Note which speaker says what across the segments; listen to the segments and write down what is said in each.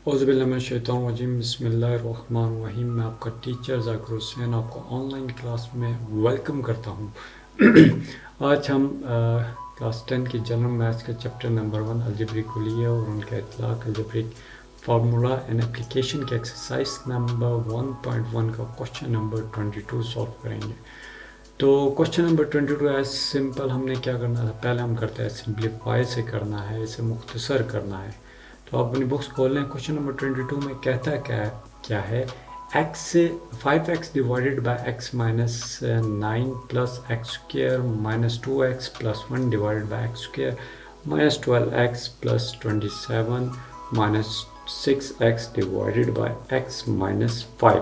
Speaker 1: औज़ुबिल्लाहिमिनश्शैतानिर्रजीम बिस्मिल्लाहिर्रहमानिर्रहीम। मैं आपका टीचर ज़ाकिर हुसैन आपको ऑनलाइन क्लास में वेलकम करता हूँ। आज हम क्लास 10 की जनरल मैथ्स के चैप्टर नंबर 1 अलजेब्रिक कुलिया और उनका इतलाक अलजेब्रिक फार्मूला एंड एप्लीकेशन के एक्सरसाइज नंबर 1.1 का क्वेश्चन नंबर 22 सॉल्व करेंगे। तो क्वेश्चन नंबर 22 एज सिंपल हमने क्या करना था, पहले हम करते हैं सिंप्लीफाई से करना है, इसे मुख्तसर करना है। तो आप अपनी बुक्स खोल लें। क्वेश्चन नंबर 22 में कहता क्या है x 5x divided by x minus 9 plus x square minus 2x plus 1 divided by x square minus 12x plus 27 minus 6x divided by x minus 5।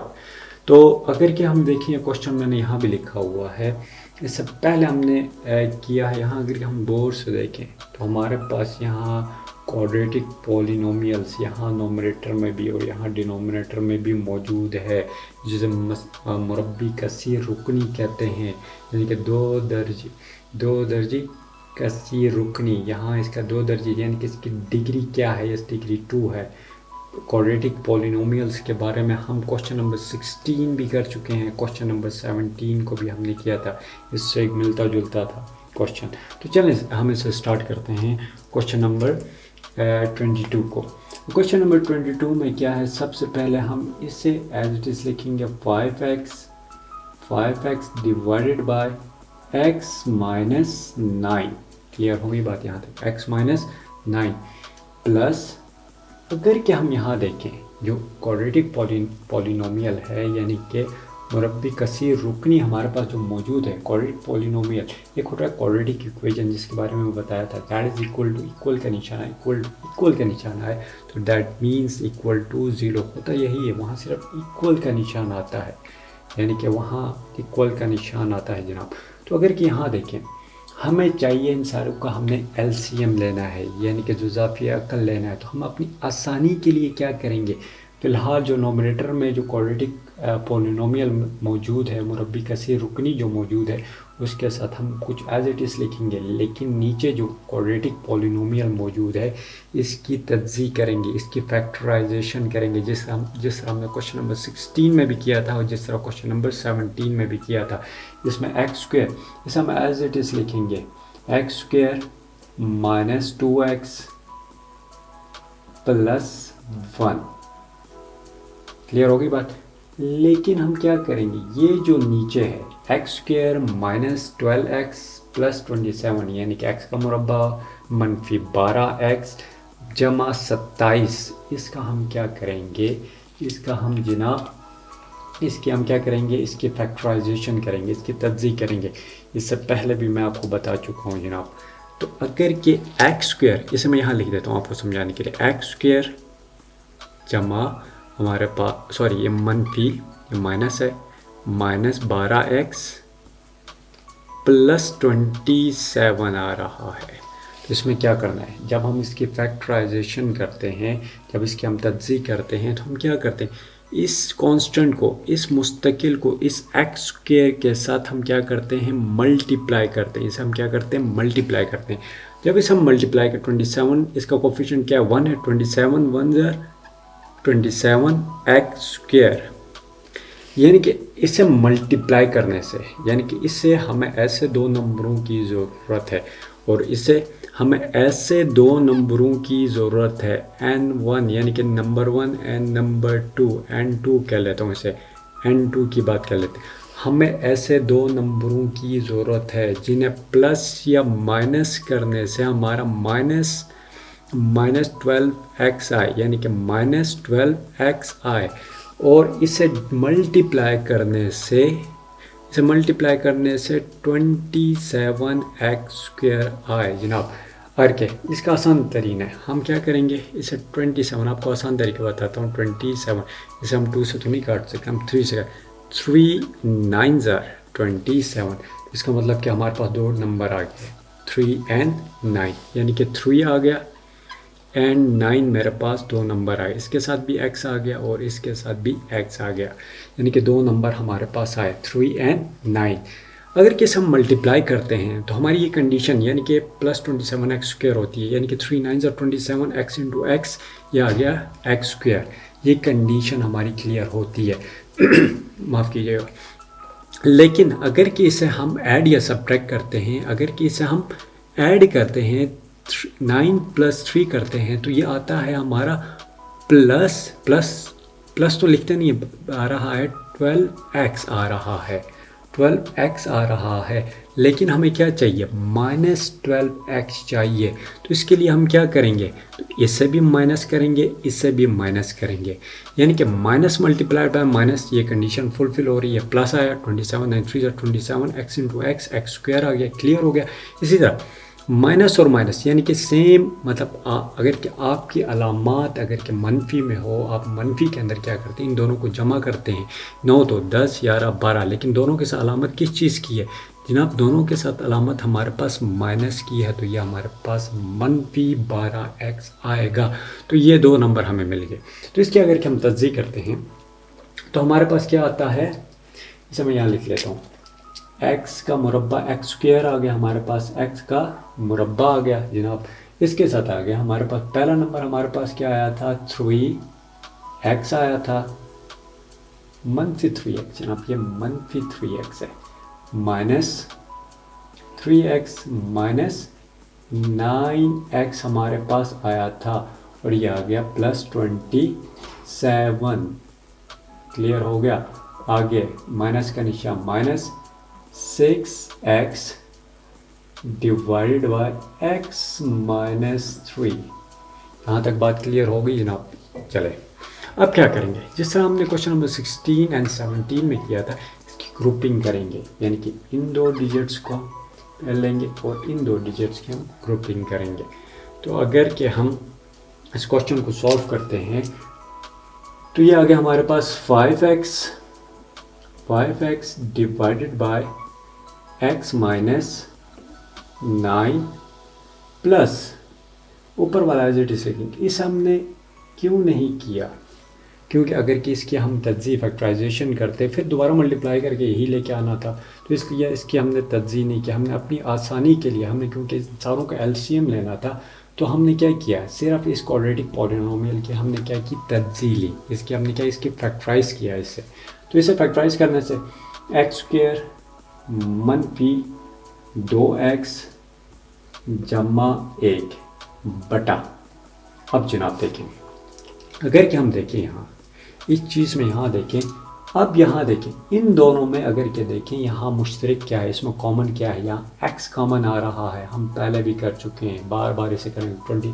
Speaker 1: तो अगर कि हम देखें क्वेश्चन मैंने यहाँ भी लिखा हुआ है, इससे पहले हमने किया है यहाँ। अगर हम गौर से देखें तो हमारे पास यहाँ क्वाड्रेटिक पॉलिनोमियल्स यहाँ नोमरेटर में भी और यहाँ डिनोमिनेटर में भी मौजूद है, जिसे मुरब्बी कसीर रुकनी कहते हैं, यानी कि दो दर्जी कसीर रुकनी। यहाँ इसका दो दर्जी यानी कि इसकी डिग्री क्या है, इस डिग्री 2 है। क्वाड्रेटिक पॉलिनोमियल्स के बारे में हम क्वेश्चन नंबर 16 भी कर चुके हैं, क्वेश्चन नंबर 17 को भी हमने किया था, इससे एक मिलता जुलता था क्वेश्चन। तो चलें हम इसे स्टार्ट करते हैं क्वेश्चन नंबर 22 को। क्वेश्चन नंबर 22 में क्या है, सबसे पहले हम इसे एज इट इज़ लिखेंगे 5x divided by x minus 9। Clear होगी बात यहाँ तक, x माइनस 9 प्लस, अगर कि हम यहाँ देखें जो क्वाड्रेटिक पॉलिनोमियल है यानी कि मुरब्बी कसीर रुकनी हमारे पास जो मौजूद है क्वाड्रेटिक पॉलिनोमियल, एक होता है क्वाड्रेटिक इक्वेशन जिसके बारे में बताया था, that is equal to equal का निशाना इक्वल का निशाना है, तो दैट मीन्स इक्वल टू 0 होता यही है। वहाँ सिर्फ इक्वल का निशान आता है, यानी कि वहाँ इक्वल का निशान आता है जनाब। तो अगर कि यहाँ देखें हमें चाहिए इन सारों का, हमने एलसीएम लेना है यानी कि जुज़ाफिया अकल लेना है। तो हम अपनी आसानी के लिए क्या करेंगे, फ़िलहाल जो नोमिनेटर में जो क्वाड्रेटिक पॉलिनोमियल मौजूद है, मुरब्बी कसीर रुकनी जो मौजूद है, उसके साथ हम कुछ एज इट इज़ लिखेंगे, लेकिन नीचे जो क्वाड्रेटिक पॉलिनोमियल मौजूद है इसकी तज्ज़ी करेंगे, इसकी फैक्टराइजेशन करेंगे, जिस तरह हमने क्वेश्चन नंबर 16 में भी किया था और जिस तरह क्वेश्चन नंबर 17 में भी किया था। इसमें एक्स स्क्वायर, इसे हम एज इट इज़ लिखेंगे x square minus 2x plus 1। Clear होगी बात। लेकिन हम क्या करेंगे, ये जो नीचे है x square minus 12x plus 27 यानी कि x का मुरब्बा मनफी 12x जमा 27, इसका हम क्या करेंगे, इसका हम जनाब इसकी हम क्या करेंगे, इसकी फैक्टराइजेशन करेंगे, इसकी तज्ज़ी करेंगे। इससे पहले भी मैं आपको बता चुका हूँ जनाब। तो अगर कि एक्स स्क्वायर, इसे मैं यहाँ लिख देता हूँ आपको समझाने के लिए, एक्स स्क्वायर जमा हमारे पास, सॉरी ये मनफी, ये माइनस है, माइनस 12x प्लस 27 आ रहा है। तो इसमें क्या करना है, जब हम इसकी फैक्टराइजेशन करते हैं, जब इसकी हम तज्ज़ी करते हैं, तो हम क्या करते हैं, इस कांस्टेंट को, इस मुस्तकिल को इस एक्स स्क्वायर के साथ हम क्या करते हैं, मल्टीप्लाई करते हैं। इसे हम क्या करते हैं, मल्टीप्लाई करते हैं। जब इसे हम मल्टीप्लाई कर 27, इसका कोफिशिएंट क्या है, 1 है, 27 1 27 एक्स स्क्वायर, यानी कि इसे मल्टीप्लाई करने से, यानी कि इससे हमें ऐसे दो नंबरों की ज़रूरत है और इसे हमें ऐसे दो नंबरों की ज़रूरत है, n1 यानी कि नंबर 1 एंड नंबर 2, n2 कह लेता हूँ इसे, n2 की बात कर लेते हैं। हमें ऐसे दो नंबरों की ज़रूरत है जिन्हें प्लस या माइनस करने से हमारा माइनस 12x आए, यानी कि माइनस 12x आए, और इसे मल्टीप्लाई करने से 27x स्क्वायर आए जनाब। और क्या इसका आसान तरीन है, हम क्या करेंगे, इसे 27, आपको आसान तरीका बताता हूँ, 27 इसे हम 2 से तो नहीं काट सकते, हम 3 से 3 9 27। इसका मतलब कि हमारे पास दो नंबर आ गए, 3 and 9, यानी कि 3 आ गया एंड 9 मेरे पास दो नंबर आए, इसके साथ भी x आ गया और इसके साथ भी x आ गया, यानी कि दो नंबर हमारे पास आए 3 and 9। अगर कि हम मल्टीप्लाई करते हैं तो हमारी ये कंडीशन यानी कि प्लस 27x² होती है, यानी कि 3 9 27 x इंटू एक्स, ये आ गया x²। ये कंडीशन हमारी क्लियर होती है माफ़ कीजिएगा। लेकिन अगर कि इसे हम ऐड या सब्ट्रैक्ट करते हैं, अगर कि इसे हम ऐड करते हैं 9 + 3 करते हैं, तो ये आता है हमारा प्लस प्लस प्लस तो लिखते नहीं आ रहा है, 12x आ रहा है, 12x आ रहा है। लेकिन हमें क्या चाहिए, -12x चाहिए। तो इसके लिए हम क्या करेंगे, तो इससे भी माइनस करेंगे, इससे भी माइनस करेंगे, यानी कि माइनस मल्टीप्लाइड बाय माइनस, ये कंडीशन फुलफिल हो रही है। प्लस आया 27 9 3 27 x इंटू एक्स, x² आ गया, क्लियर हो गया। इसी तरह माइनस और माइनस यानी कि सेम, मतलब अगर कि आपकी अलामात अगर कि मनफी में हो, आप मनफी के अंदर क्या करते हैं, इन दोनों को जमा करते हैं। 9 तो 10 11 12, लेकिन दोनों के साथ अलामत किस चीज़ की है जनाब, दोनों के साथ अलामत हमारे पास माइनस की है, तो ये हमारे पास -12x आएगा। तो ये 2 नंबर हमें मिल गए। तो इसकी अगर कि हम तज्ज़ी करते हैं तो हमारे पास क्या आता है, इसे मैं यहाँ लिख लेता हूँ, x का मुरब्बा x² आ गया हमारे पास, x का मुरब्बा आ गया जनाब। इसके साथ आ गया हमारे पास पहला नंबर, हमारे पास क्या आया था, 3x आया था, -3x जनाब, ये -3x है, -3x -9x हमारे पास आया था, और ये आ गया +27। क्लियर हो गया। आगे माइनस का निशान, -6x डिवाइडेड बाय x -3। यहाँ तक बात क्लियर हो गई जनाब। चले अब क्या करेंगे, जिस तरह हमने क्वेश्चन नंबर 16 एंड 17 में किया था, इसकी ग्रुपिंग करेंगे, यानी कि इन 2 डिजिट्स को लेंगे और इन 2 डिजिट्स की हम ग्रुपिंग करेंगे। तो अगर कि हम इस क्वेश्चन को सॉल्व करते हैं तो ये आ गया हमारे पास 5x divided by x -9 plus ऊपर वाला एज इट इज लिखेंगे। इस हमने क्यों नहीं किया, क्योंकि अगर कि इसकी हम तज्ज़ी फैक्टराइजेशन करते फिर दोबारा मल्टीप्लाई करके यही लेके आना था, तो इसकी हमने तज्ज़ी नहीं किया। हमने अपनी आसानी के लिए, हमने क्योंकि सारों का एलसीएम लेना था, तो हमने क्या किया, सिर्फ इस क्वाड्रेटिक पॉलिनोमियल की हमने क्या की, तज्ज़ी ली। इसकी हमने क्या, इसकी फैक्टराइज किया इससे। तो इसे फैक्टराइज करने से x² -2x जमा 1 बटा। अब जनाब देखें, अगर कि हम देखें यहाँ इस चीज़ में, यहाँ देखें, अब यहाँ देखें इन दोनों में अगर के देखें यहाँ मुश्तरक क्या है, इसमें कॉमन क्या है, यहाँ x कॉमन आ रहा है। हम पहले भी कर चुके हैं, बार बार इसे करेंगे। 22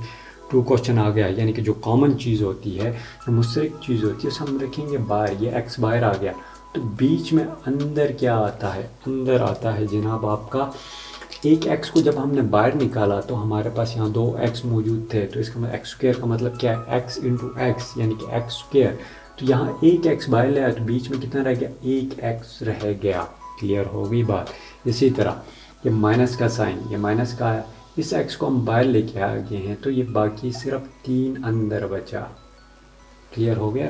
Speaker 1: क्वेश्चन आ गया, यानी कि जो कॉमन चीज़ होती है, जो मुश्तरक चीज़ होती है, उसे हम रखेंगे बाहर। ये x बाहर आ गया, तो बीच में अंदर क्या आता है, अंदर आता है जनाब आपका एक x को जब हमने बाहर निकाला तो हमारे पास यहाँ 2x मौजूद थे, तो इसका मतलब x² का मतलब क्या है, x इंटू एक्स, यानी कि x²। तो यहाँ एक x बाहर ले आया, तो बीच में कितना रह गया, एक x रह गया। क्लियर हो गई बात। इसी तरह ये माइनस का साइन, ये माइनस का है, इस x को हम बाहर लेके आ गए हैं, तो ये बाकी सिर्फ 3 अंदर बचा। क्लियर हो गया,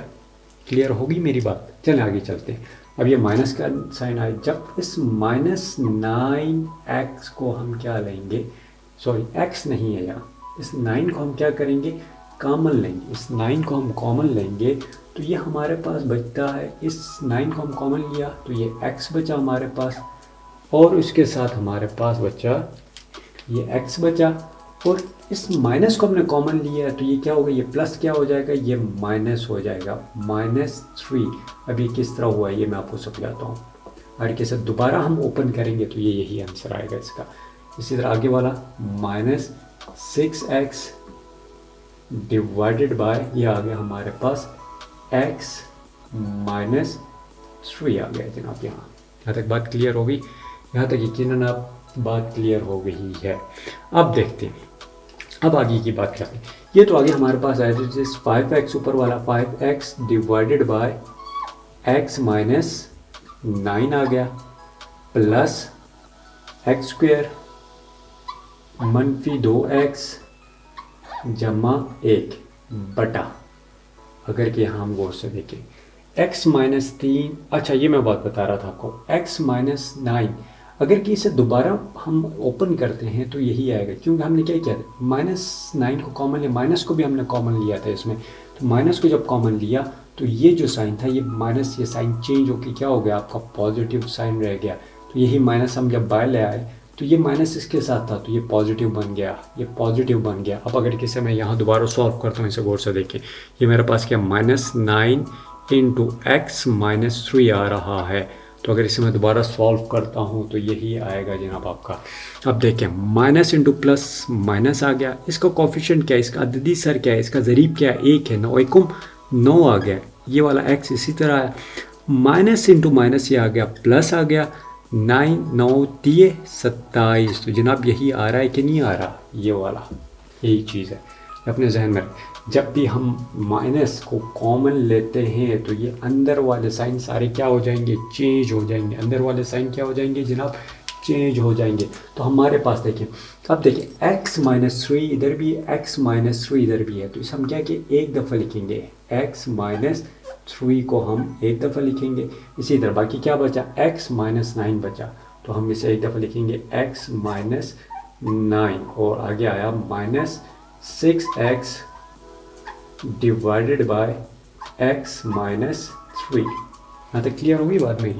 Speaker 1: क्लियर होगी मेरी बात। चलें आगे चलते हैं। अब ये माइनस का साइन आया, जब इस -9x को हम क्या लेंगे, सॉरी x नहीं है यहाँ, इस 9 को हम क्या करेंगे, कॉमन लेंगे। इस 9 को हम कॉमन लेंगे तो ये हमारे पास बचता है, इस 9 को हम कॉमन लिया तो ये x बचा हमारे पास, और इसके साथ हमारे पास बचा ये x बचा, और इस माइनस को हमने कॉमन लिया तो ये क्या होगा, ये प्लस क्या हो जाएगा, ये माइनस हो जाएगा, -3। अब ये किस तरह हुआ है ये मैं आपको समझाता हूँ। और के साथ दोबारा हम ओपन करेंगे तो ये यही आंसर आएगा इसका। इसी तरह आगे वाला -6x डिवाइडेड बाय, ये आ गया हमारे पास x -3 आ गया जनाब। यहाँ तक बात क्लियर हो गई, यहाँ तक यकीनन आप बात क्लियर हो गई है। अब देखते हैं, अब आगे की बात करते हैं। ये तो आगे हमारे पास है 5x, ऊपर वाला 5x डिवाइडेड बाय x -9 आ गया, प्लस x² -2x जमा 1 बटा। अगर कि यहाँ हम गौर से देखें x -3, अच्छा ये मैं बात बता रहा था आपको, x -9 अगर कि इसे दोबारा हम ओपन करते हैं तो यही आएगा, क्योंकि हमने क्या किया था, -9 को कॉमन लिया, माइनस को भी हमने कॉमन लिया था इसमें। तो माइनस को जब कॉमन लिया तो ये जो साइन था ये माइनस, ये साइन चेंज होकर क्या हो गया, आपका पॉजिटिव साइन रह गया। तो यही माइनस हम जब बाहर ले आए तो ये माइनस इसके साथ था तो ये पॉजिटिव बन गया, ये पॉजिटिव बन गया। अब अगर किसे मैं यहाँ दोबारा सॉल्व करता हूँ, इसे गौर से देखिए, ये मेरे पास क्या -9 इंटू एक्स माइनस 3 आ रहा है। तो अगर इसे मैं दोबारा सॉल्व करता हूँ तो यही आएगा जनाब आपका। अब देखें, माइनस इंटू प्लस माइनस आ गया, इसका कोफिशिएंट क्या है, इसका अददी सर क्या है, इसका ज़रीब क्या है, 1 है, 9 एकम 9 आ गया। ये वाला एक्स इसी तरह है, माइनस इंटू माइनस ये आ गया, प्लस आ गया, 9 9 दिए 27। तो जनाब यही आ रहा है कि नहीं आ रहा, ये वाला यही चीज़ है। अपने जहन में जब भी हम माइनस को कॉमन लेते हैं तो ये अंदर वाले साइन सारे क्या हो जाएंगे, चेंज हो जाएंगे। अंदर वाले साइन क्या हो जाएंगे जनाब, चेंज हो जाएंगे। तो हमारे पास देखें, अब देखिए x माइनस 3 इधर भी है, x माइनस 3 इधर भी है, तो इसे हम क्या कि एक दफ़ा लिखेंगे, x माइनस 3 को हम एक दफ़ा लिखेंगे। इसी तरह बाकी क्या बचा, x माइनस 9 बचा, तो हम इसे एक दफ़ा लिखेंगे x माइनस 9, और आगे आया minus 6x divided by x minus 3। यहाँ तक क्लियर होगी बात मेरी।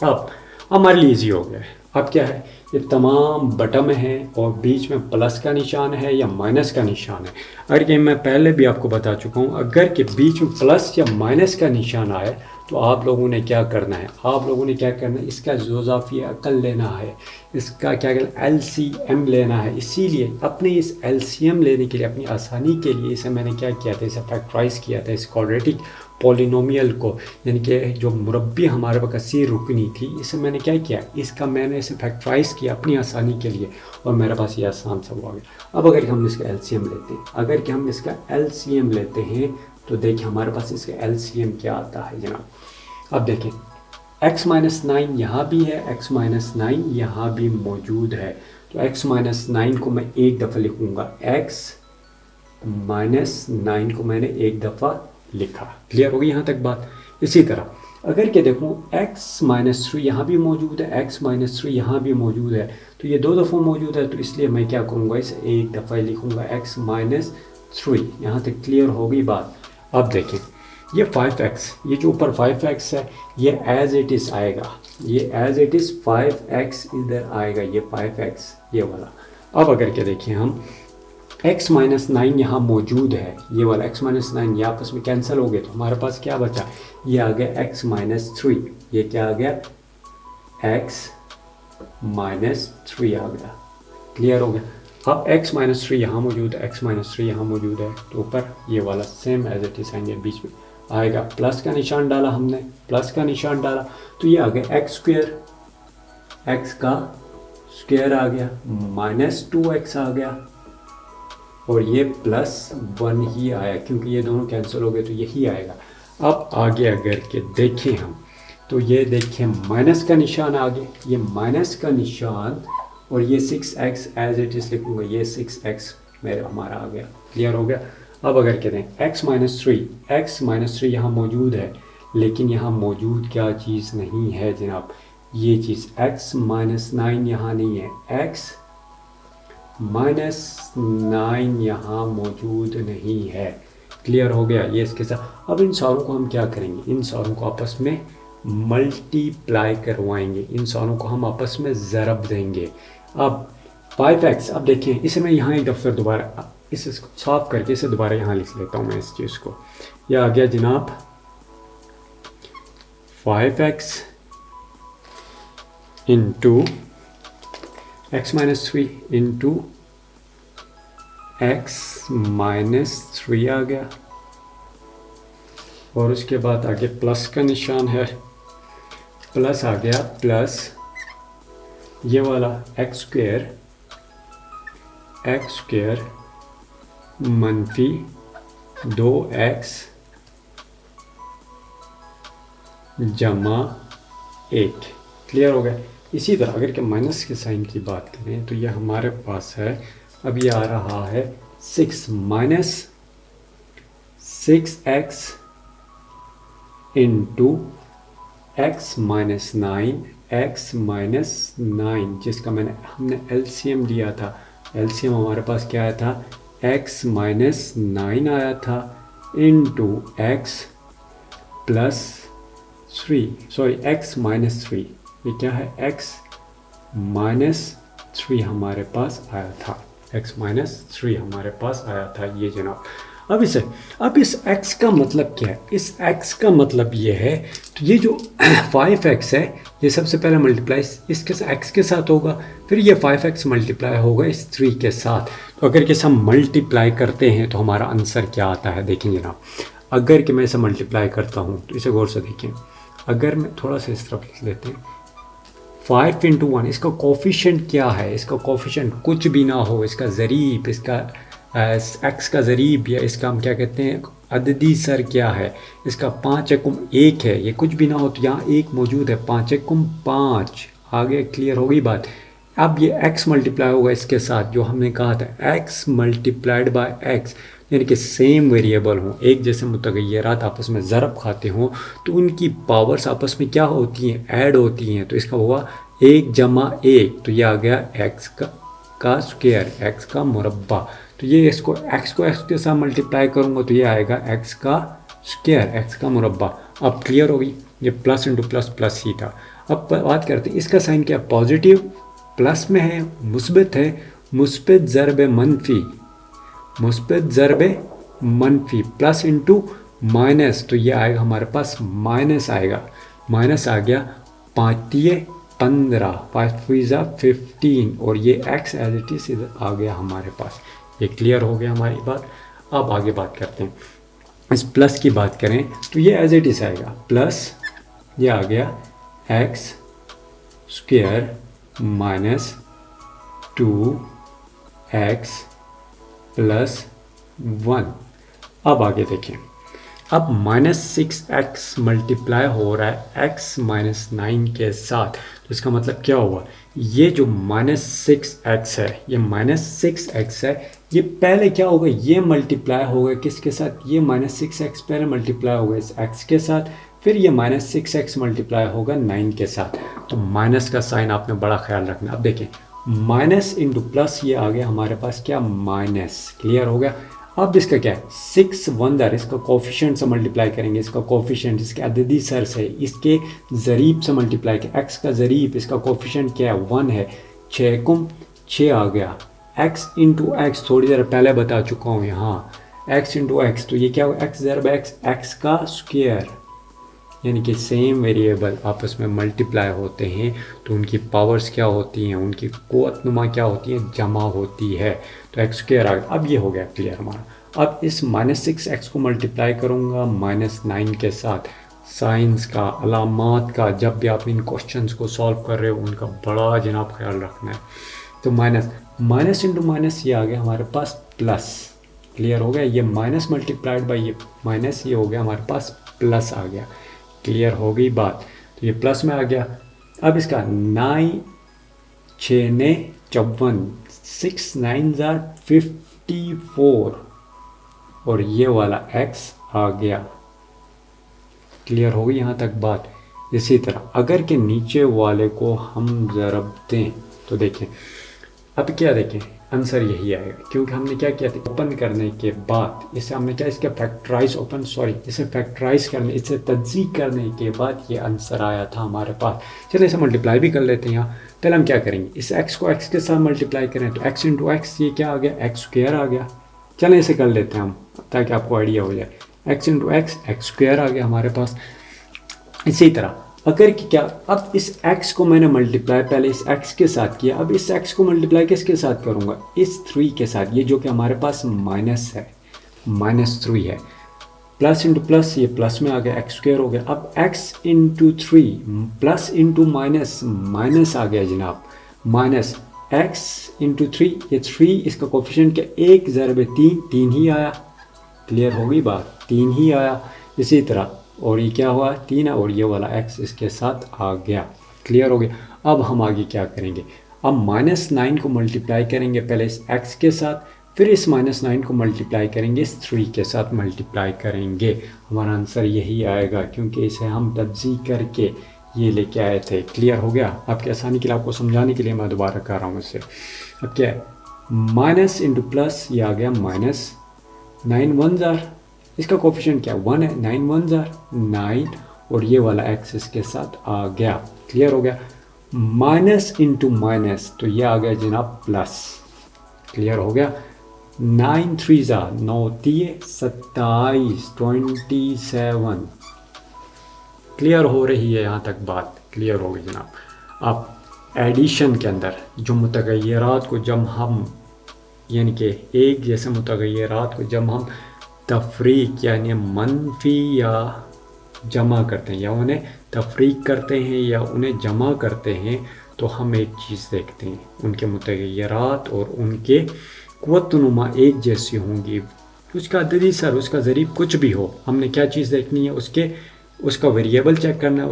Speaker 1: अब हमारे लिए ईजी हो गया है। अब क्या है, ये तमाम बटम है और बीच में प्लस का निशान है या माइनस का निशान है। अगर कि मैं पहले भी आपको बता चुका हूँ, अगर कि बीच में प्लस या माइनस का निशान आए तो आप लोगों ने क्या करना है, आप लोगों ने क्या करना है, इसका जोज़ाफ़ी अकल लेना है, इसका क्या कहना है, LCM लेना है। इसीलिए अपने इस LCM लेने के लिए, अपनी आसानी के लिए, इसे मैंने क्या किया था, इसे फैक्टराइज किया था, इस क्वाड्रेटिक पॉलिनोमियल को, यानी कि जो मुरब्बी हमारे पास सी रुकनी थी, इसे मैंने क्या किया, इसका मैंने इसे फैक्टराइज किया अपनी आसानी के लिए, और मेरे पास ये आसान सब हो गया। अब अगर हम इसका LCM लेते हैं, अगर कि हम इसका LCM लेते हैं तो देखिए हमारे पास इसका LCM क्या आता है जनाब। अब देखें, x माइनस 9 यहाँ भी है, x माइनस 9 यहाँ भी मौजूद है, तो x माइनस 9 को मैं एक दफ़ा लिखूँगा, x माइनस 9 को मैंने एक दफ़ा लिखा। क्लियर होगी यहाँ तक बात। इसी तरह अगर के देखूँ x माइनस 3 यहाँ भी मौजूद है, x माइनस 3 यहाँ भी मौजूद है, तो ये दो दफ़ा मौजूद है, तो इसलिए मैं क्या करूँगा, इसे एक दफ़ा लिखूँगा x माइनस 3। यहाँ तक क्लियर होगी बात। अब देखें, ये 5x, ये जो ऊपर 5x है ये एज इट इज़ आएगा, ये एज इट इज़ 5x इधर आएगा, ये 5x ये वाला। अब अगर के देखिए हम x माइनस 9 यहाँ मौजूद है, ये वाला x माइनस 9 ये आपस में कैंसिल हो गए, तो हमारे पास क्या बचा, ये आ गया x माइनस 3, ये क्या आ गया, x माइनस 3 आ गया। क्लियर हो गया। अब x माइनस 3 यहाँ मौजूद है, x माइनस 3 यहाँ मौजूद है, तो ऊपर ये वाला सेम एज इट इज़ आएंगे, बीच में आएगा प्लस का निशान डाला हमने, प्लस का निशान डाला तो ये आ गया x स्क्वायर, x का स्क्वायर आ गया, माइनस 2x आ गया, और ये +1 ही आया, क्योंकि ये दोनों कैंसिल हो गए तो यही आएगा। अब आगे अगर के देखें हम, तो ये देखें माइनस का निशान आ गया, ये माइनस का निशान, और ये 6x एज इट इज़ लिखूँगा, ये 6x मेरा हमारा आ गया। क्लियर हो गया। अब अगर कहते हैं x माइनस 3 यहाँ मौजूद है, लेकिन यहाँ मौजूद क्या चीज़ नहीं है जनाब, ये चीज़ x माइनस 9 यहाँ नहीं है, x माइनस 9 यहाँ मौजूद नहीं है। क्लियर हो गया ये इसके साथ। अब इन सारों को हम क्या करेंगे, इन सारों को आपस में मल्टीप्लाई करवाएंगे, इन सारों को हम आपस में ज़रब देंगे। अब 5x, अब देखें इसे मैं यहाँ एक दफ़्तर दोबारा इसे साफ करके इसे दोबारा यहाँ लिख लेता हूँ मैं इस चीज़ को। यह आ गया जनाब 5x into x minus 3 into x minus 3 आ गया, और उसके बाद आगे प्लस का निशान है, प्लस आ गया, प्लस ये वाला x स्क्वायर मनफी 2x जमा 1। क्लियर हो गया। इसी तरह अगर कि माइनस के साइन की बात करें तो ये हमारे पास है, अब ये आ रहा है 6 minus 6x into x minus 9 x minus 9 जिसका हमने एलसीएम लिया था। एलसीएम हमारे पास क्या आया था, x माइनस 9 आया था into x plus 3, sorry x minus 3, ये क्या है, x माइनस 3 हमारे पास आया था, x माइनस 3 हमारे पास आया था ये जनाब। अब इस x का मतलब क्या है, इस x का मतलब ये है, तो ये जो 5x है ये सबसे पहले मल्टीप्लाई इसके x के साथ होगा, फिर ये 5x मल्टीप्लाई होगा इस 3 के साथ। तो अगर कि हम मल्टीप्लाई करते हैं तो हमारा आंसर क्या आता है, देखें जनाब। अगर कि मैं इसे मल्टीप्लाई करता हूँ तो इसे गौर से देखें, अगर मैं थोड़ा सा इस तरफ लिख लेते हैं, 5 इंटू 1, इसका कोफिशिएंट क्या है, इसका कोफिशिएंट कुछ भी ना हो, इसका ज़रीब, इसका x का ज़रीब, या इसका हम क्या कहते हैं अददी सर क्या है, इसका 5 एकम 1 है, ये कुछ भी ना हो तो यहाँ 1 मौजूद है, 5 एकम 5, आगे क्लियर हो गई बात। अब ये x मल्टीप्लाई होगा इसके साथ, जो हमने कहा था x मल्टीप्लाइड बाय x, यानी कि सेम वेरिएबल हों, एक जैसे मुतगय्यरात आपस में ज़रब खाते हों तो उनकी पावर्स आपस में क्या होती हैं, ऐड होती हैं। तो इसका हुआ 1 जमा 1, तो ये आ गया x का स्क्वायर, x का मुरब्बा। तो ये इसको x को x के साथ मल्टीप्लाई करूँगा तो ये आएगा x का स्क्वायर, x का मुरब्बा। अब क्लियर होगी, ये प्लस इंटू प्लस प्लस ही था। अब बात करते हैं इसका साइन क्या, पॉजिटिव, प्लस में है, मुस्बत है, मुस्बत ज़रब मनफी, मुस्बत ज़रब मनफी, प्लस इंटू माइनस, तो ये आएगा हमारे पास माइनस आएगा, माइनस आ गया, 5 15, 5 15, और ये x एज इट इज आ गया हमारे पास। ये क्लियर हो गया हमारी बात। अब आगे बात करते हैं, इस प्लस की बात करें तो ये एज इट इज आएगा, प्लस ये आ गया x square minus 2x plus 1। अब आगे देखें, अब -6x मल्टीप्लाई हो रहा है x माइनस 9 के साथ, तो इसका मतलब क्या हुआ, ये जो -6x है, ये -6x है, ये पहले क्या होगा, ये मल्टीप्लाई होगा किसके साथ, ये -6x पहले मल्टीप्लाई होगा इस x के साथ, फिर ये -6x मल्टीप्लाई होगा 9 के साथ। तो माइनस का साइन आपने बड़ा ख्याल रखना। अब देखें, माइनस इंटू प्लस, ये आ गया हमारे पास क्या, माइनस, क्लियर हो गया। अब इसका क्या है, 6 1 इसका कोफिशिएंट से मल्टीप्लाई करेंगे, इसका कोफिशिएंट इसके अददी सर से, इसके ज़रीब से मल्टीप्लाई किया, x का ज़रीब, इसका कोफिशिएंट क्या है, 1 है, 6 कुम 6 आ गया, x इंटू एक्स थोड़ी देर पहले बता चुका हूँ यहाँ, x इंटू एक्स, तो ये क्या हुआ, x ज़रब x का स्क्वायर, यानी कि सेम वेरिएबल आपस में मल्टीप्लाई होते हैं तो उनकी पावर्स क्या होती हैं, उनकी क़ुव्वत-नुमा क्या होती है, जमा होती है। तो एक्स स्क्वायर आ गया। अब ये हो गया क्लियर हमारा। अब इस -6x को मल्टीप्लाई करूँगा -9 के साथ। साइंस का, अलामात का, जब भी आप इन क्वेश्चंस को सॉल्व कर रहे हो उनका बड़ा जनाब ख्याल रखना है। तो माइनस इंटू माइनस, ये आ गया हमारे पास प्लस, क्लियर हो गया। ये माइनस मल्टीप्लाइड बाई ये माइनस, ये हो गया हमारे पास प्लस आ गया, क्लियर हो गई बात। तो ये प्लस में आ गया। अब इसका 9 6 ने 54, 6 9 54, और ये वाला x आ गया, क्लियर हो गई यहाँ तक बात। इसी तरह अगर के नीचे वाले को हम ज़रब दें तो देखें, अब क्या देखें, आंसर यही आएगा, क्योंकि हमने क्या किया था, ओपन करने के बाद इसे हमने क्या, इसके फैक्टराइज इसे फैक्टराइज करने, इसे तज्जीक करने के बाद ये आंसर आया था हमारे पास। चलिए इसे मल्टीप्लाई भी कर लेते हैं। यहाँ पहले हम क्या करेंगे, इस x को x के साथ मल्टीप्लाई करें तो x इंटू एक्स, ये क्या आ गया, x स्क्वायर आ गया। चलें इसे कर लेते हैं हम ताकि आपको आइडिया हो जाए। x into X, X square आ गया हमारे पास। इसी तरह अगर कि क्या, अब इस x को मैंने मल्टीप्लाई पहले इस x के साथ किया, अब इस x को मल्टीप्लाई किसके साथ करूँगा, इस 3 के साथ, ये जो कि हमारे पास माइनस है, -3 है। प्लस इंटू प्लस, ये प्लस में आ गया, x स्क्वायर हो गया। अब x into 3 plus into minus, minus आ गया जनाब, माइनस x इंटू 3, ये 3 इसका कोफिशिएंट क्या, 1 ज़रब 3, 3 ही आया, क्लियर हो गई बात, 3 ही आया। इसी तरह और ये क्या हुआ, 3 है, और ये वाला x इसके साथ आ गया, क्लियर हो गया। अब हम आगे क्या करेंगे, अब -9 को मल्टीप्लाई करेंगे पहले इस x के साथ, फिर इस -9 को मल्टीप्लाई करेंगे इस 3 के साथ मल्टीप्लाई करेंगे। हमारा आंसर यही आएगा, क्योंकि इसे हम तज्जीक करके ये लेके आए थे। क्लियर हो गया? आपकी आसानी के लिए, आपको समझाने के लिए मैं दोबारा कर रहा हूँ इससे। अब क्या है, माइनस इंटू प्लस, ये आ गया माइनस 9 वन जार, इसका कोफिशिएंट क्या 1 है, 9 वन जार 9, और ये वाला एक्स इसके साथ आ गया। क्लियर हो गया? माइनस इंटू माइनस, तो ये आ गया जनाब प्लस। क्लियर हो गया? 9 थ्री ज़ा 9 तिये 27, 27। क्लियर हो रही है? यहाँ तक बात क्लियर हो गई जनाब। अब एडिशन के अंदर जो मुतगय्यरात को जब हम, यानी कि एक जैसे मुतगय्यरात को जब हम तफरीक यानी मनफी या जमा करते हैं, या उन्हें तफरीक करते हैं या उन्हें जमा करते हैं, तो हम एक चीज़ देखते हैं, उनके मुतगय्यरात और उनके क़ुव्वत-नुमा एक जैसी होंगी। उसका अददी सर, उसका ज़रीब कुछ भी हो, हमने क्या चीज़ देखनी है, उसका वेरिएबल चेक करना है,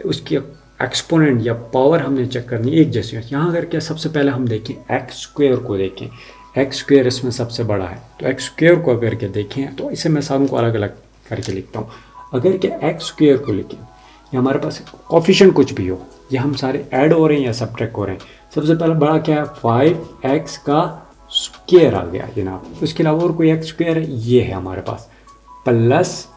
Speaker 1: उसकी एक्सपोनेंट या पावर हमने चेक करनी है एक जैसी। यहाँ अगर क्या सबसे पहले हम देखें एक्स स्क्वेयर को, देखें एक्स स्क्वेयर इसमें सबसे बड़ा है, तो एक्स स्क्वेयर को अगर के देखें, तो इसे मैं सारों को अलग अलग करके लिखता हूँ। अगर क्या एक्स स्क्वेयर को लिखें, या हमारे पास कोफिशिएंट कुछ भी हो, या हम सारे ऐड हो रहे हैं या सब्ट्रैक्ट हो रहे हैं, सबसे पहले बड़ा क्या है 5x का स्क्वेयर आ गया जनाब। उसके अलावा और कोई एक्स स्क्वेयर है, ये है हमारे पास प्लस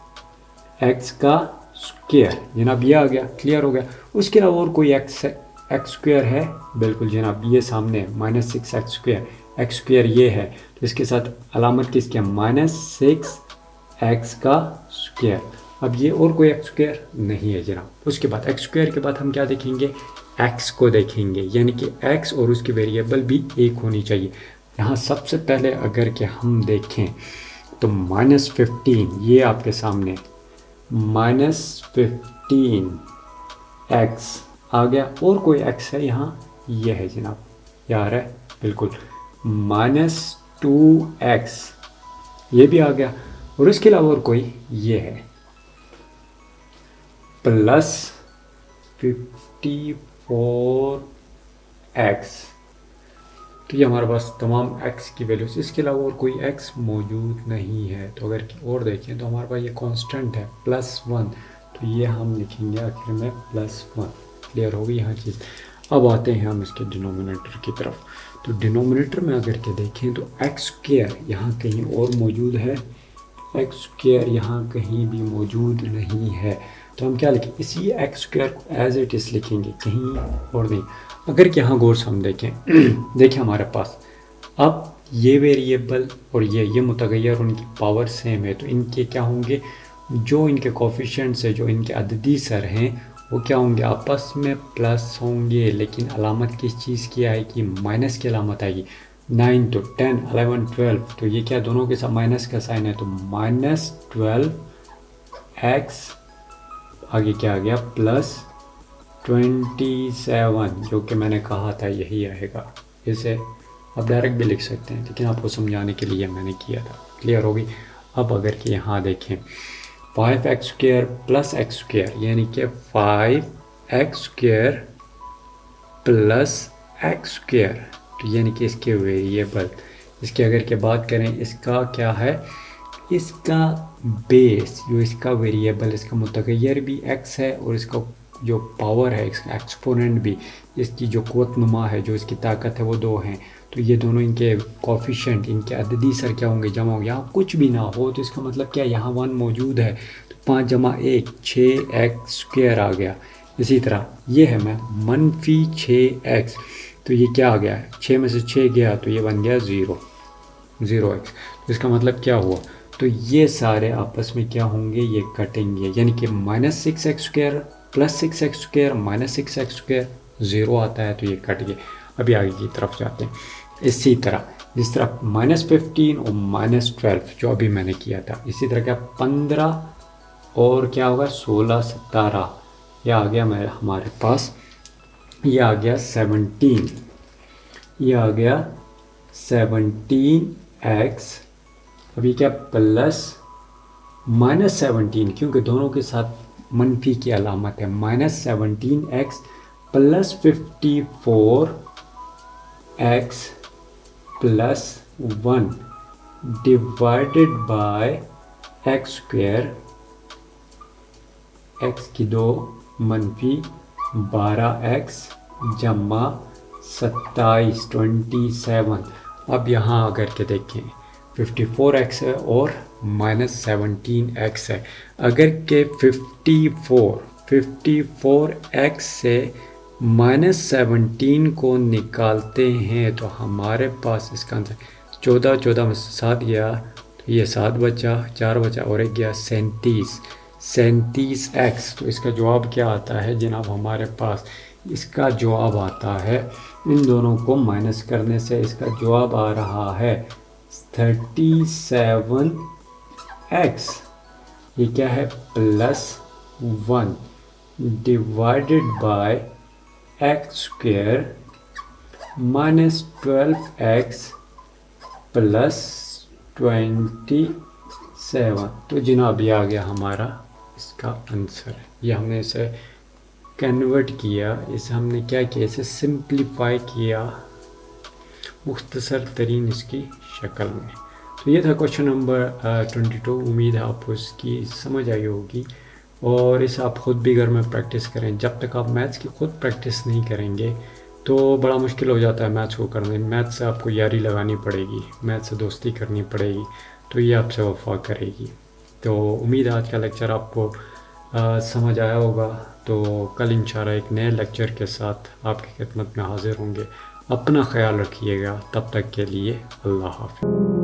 Speaker 1: x का स्क्वेयर जनाब, ये आ गया। क्लियर हो गया? उसके अलावा और कोई एक्स स्क्वेयर है, बिल्कुल जनाब, ये सामने minus 6x square, x square ये है, तो इसके साथ अलामत किसकी है, माइनस 6x का स्क्वेयर। अब ये और कोई एक्स स्क्वेयर नहीं है जनाब। उसके बाद एक्स स्क्वेयर के बाद हम क्या देखेंगे, x को देखेंगे, यानी कि x और उसकी वेरिएबल भी एक होनी चाहिए। यहाँ सबसे पहले अगर कि हम देखें तो -15, ये आपके सामने -15x आ गया, और कोई x है यहाँ, ये है जनाब, ये आ रहा है बिल्कुल -2x, ये भी आ गया, और इसके अलावा और कोई ये है +54x। तो ये हमारे पास तमाम x की वैल्यूज, इसके अलावा और कोई x मौजूद नहीं है। तो अगर और देखें तो हमारे पास ये कांस्टेंट है +1, तो ये हम लिखेंगे आखिर में +1। क्लियर हो गई यहाँ चीज़। अब आते हैं हम इसके डिनोमिनेटर की तरफ। तो डिनोमिनेटर में अगर के देखें तो एक्स स्क्वायर यहाँ कहीं और मौजूद है, एक्स स्क्वायर यहाँ कहीं भी मौजूद नहीं है, तो हम क्या लिखें, इसी एक्स स्क्वायर को एज इट इज़ लिखेंगे, कहीं और नहीं। अगर कि यहाँ गौर से हम देखें देखें हमारे पास अब ये वेरिएबल और ये मुतगय्यर, उनकी पावर सेम है, तो इनके क्या होंगे, जो इनके कोफिशिएंट्स है, जो इनके अददी सर हैं, वो क्या होंगे, आपस में प्लस होंगे, लेकिन अलामत किस चीज़ की आएगी, माइनस की अलामत आएगी। 9 तो 10 11 12, तो ये क्या दोनों के साथ माइनस का साइन है, तो -12x आगे क्या आ गया +27, जो कि मैंने कहा था यही आएगा। इसे आप डायरेक्ट भी लिख सकते हैं, लेकिन आपको समझाने के लिए मैंने किया था। क्लियर होगी? अब अगर कि यहाँ देखें 5x square plus x square, यानी कि 5x square plus x square, तो यानी कि इसके वेरिएबल, इसकी अगर के बात करें, इसका क्या है, इसका बेस, जो इसका वेरिएबल, इसका मुतगय्यर भी x है, और इसका जो पावर है, इसका एक्सपोनेंट भी, इसकी जो क़ुव्वत नुमा है, जो इसकी ताकत है, वो 2 हैं। तो ये दोनों इनके कोफिशिएंट, इनके अददी सर क्या होंगे, जमा होंगे। यहाँ कुछ भी ना हो तो इसका मतलब क्या, यहाँ 1 मौजूद है, तो 5 जमा 1 6x स्क्वायर आ गया। इसी तरह ये है मैं -6x, तो ये क्या आ गया, 6 में से 6 गया, तो ये बन गया 0x। तो इसका मतलब क्या हुआ, तो ये सारे आपस में क्या होंगे, ये कटेंगे, यानी कि -6x square plus 6x square minus 6x square 0 आता है, तो ये कट गए। अभी आगे की तरफ जाते हैं। इसी तरह जिस तरह -15 और -12 जो अभी मैंने किया था, इसी तरह क्या 15 और क्या होगा 16 17, यह आ गया हमारे पास, ये आ गया 17, ये आ गया 17x। अभी क्या प्लस -17, क्योंकि दोनों के साथ मनफी की अलामत है, -17x plus 54x plus 1 divided by x square, x की 2 -12x जमा 27 27। अब यहाँ आकर के देखें 54x है और -17x है। अगर के 54x से -17 को निकालते हैं तो हमारे पास इसका आंसर 14 14 में 7 गया तो ये 7 बचा, 4 बचा और एक गया 37x। तो इसका जवाब क्या आता है जनाब हमारे पास? इसका जवाब आता है, इन दोनों को माइनस करने से इसका जवाब आ रहा है 37x। ये क्या है? +1 divided by x square -12x +27। तो जनाब ये आ गया हमारा इसका आंसर। ये हमने इसे कन्वर्ट किया, इसे हमने क्या किया, इसे सिंप्लीफाई किया मुख्तसर तरीन इसकी शक्ल में। तो ये था क्वेश्चन नंबर 22। उम्मीद है आपको इसकी समझ आई होगी और इसे आप ख़ुद भी घर में प्रैक्टिस करें। जब तक आप मैथ्स की ख़ुद प्रैक्टिस नहीं करेंगे तो बड़ा मुश्किल हो जाता है मैथ्स को करने। मैथ्स से आपको यारी लगानी पड़ेगी, मैथ्स से दोस्ती करनी पड़ेगी, तो ये आपसे वफा करेगी। तो उम्मीद है आज का लेक्चर आपको समझ आया होगा। तो कल इंशाल्लाह एक नए लेक्चर के साथ आपकी खिदमत में हाज़िर होंगे। अपना ख्याल रखिएगा, तब तक के लिए अल्लाह हाफ़िज़।